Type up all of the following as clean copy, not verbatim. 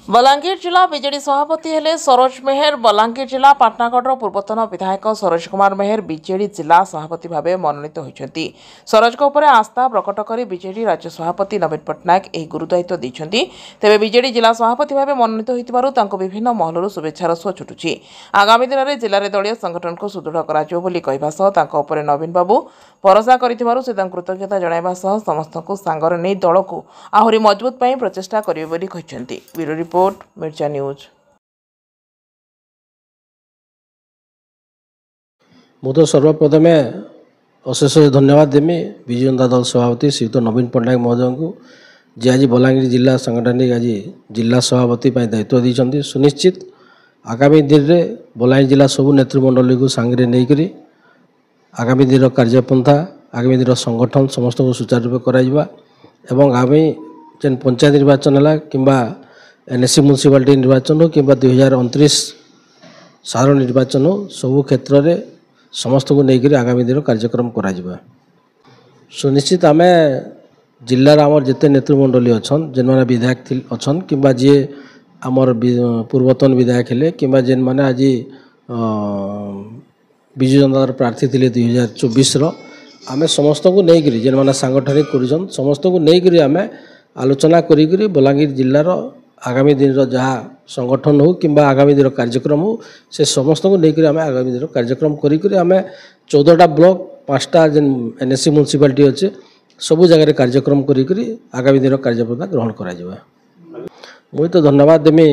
बलांगीर जिला बीजेडी सभापति हेले सरोज मेहर। बलांगीर जिला पाटनागढ़ पूर्वतन विधायक सरोज कुमार मेहर बीजेडी जिला सभापति भाव मनोनीत होती। सरोज उपर आस्था प्रकट कर बीजेडी राज्य सभापति नवीन पट्टनायक यह गुरुदायित्व देते। तेज बीजेडी जिला सभापति भाव मनोनीत होती विभिन्न महलू शुभेच्छार सुଅ छुटुଛି। आगामी दिन में जिले में दलीय संगठन को सुदृढ़ कर नवीन बाबू भरोसा कर कृतज्ञता जणाइबा समस्त सांगरे नहीं दल को आहरी मजबूत पर प्रचेषा करेंगे। ब्यूरो रिपोर्ट मिर्चा न्यूज। मु तो सर्वप्रथमे अशेष धन्यवाद देमी विजु जनता दल सभापति श्रीयुत नवीन पट्टनायक महोदय को जे आज बलांगीर जिला सांगठनिक आज जिला सभापति दायित्व देते। सुनिश्चित आगामी दिन में बलांगीर जिला सबू नेतृमंडल को सांगे नहीं आगामी दिन कार्यपंथा आगामी दिन संगठन समस्त को सुचारू रूप कर आगामी जेन पंचायत निर्वाचन है कि एनएससी म्युनिसिपालिटी निर्वाचन हो कि 2029 साधारण निर्वाचन हो सबू क्षेत्र में समस्त को लेकर आगामी दिन कार्यक्रम करा सुनिश्चित आम जिलार आमर जिते नेतृमंडली अच्छन जेन मैंने विधायक अच्छन कि जी आमर पूर्वतन विधायक हेले कि जेन मैंने आज विजु जनता दल प्रार्थी थे 2024 आम समस्त को लेकर जेन मैंने सांगठनिक कर समस्त को लेकर आम आलोचना करी बलांगीर जिलार आगामी दिन जहाँ संगठन हो कि आगामी दिन कार्यक्रम हो से समस्त को लेकर आम आगामी दिन कार्यक्रम करी आम 14टा ब्लॉक 5टा जेन एनएससी म्युनिसिपालिटी अच्छे सबू जगह कार्यक्रम करी आगामी दिन कार्यपंथा ग्रहण करा मुई तो धन्यवाद देमी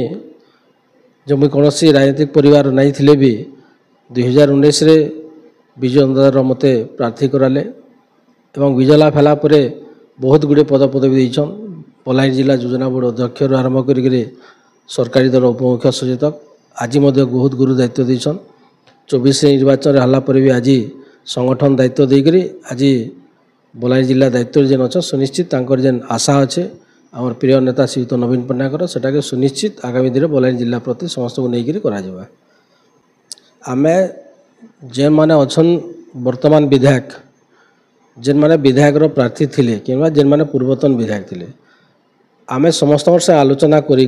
जो मुई कौन राजनीतिक परिवार नहीं थिले भी 2019 रे विजु जनता दल मते प्रार्थी कराले एवं विजय लाभ होला परे बहुत गुड़े पदपदवी देछन। बलांगीर जिला योजना बोर्ड अध्यक्ष आरंभ कर सरकारी दल उपमुख्य सचेतक आज बहुत गुरु दायित्व देछन। 24 निर्वाचन हला पर भी आज संगठन दायित्व देकर आज बलांगीर जिला दायित्व जेन अच्छा सुनिश्चित जेन आशा अच्छे आमर प्रिय नेता श्रीयुत नवीन पट्टनायक सेटा सुनिश्चित आगामी दिन बलांगीर जिला प्रति समस्त को लेकर करा आम जेन माने अच्छन वर्तमान विधायक जेन माने विधायक प्रार्थी थिले कि जेन माने पूर्वतन विधायक थिले आमे समस्त से आलोचना करी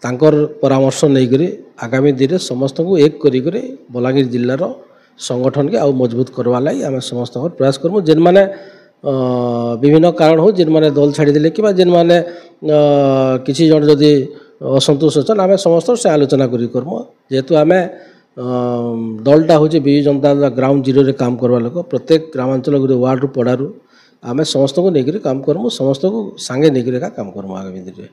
परामर्श नहीं आगामी दिन समस्त को एक करी बलांगीर जिलार संगठन के आउ मजबूत करवा लगी आम समस्त प्रयास करमु। जेन माने विभिन्न कारण हो जेन माने दल छाड़ीदे कि जेन माने किसी जन जदि असंतोष अच्छन आम समस्त से आलोचना करमु। जेहेतु आम दलटा हूँ विजु जनता दल ग्राउंड जीरो रे काम करवा लोक प्रत्येक ग्रामांचल गोटे वार्ड रु पड़ारू आम समस्त को लेकर काम करमु समस्त को सांगे लेकर काम करमु आगामी दिन में।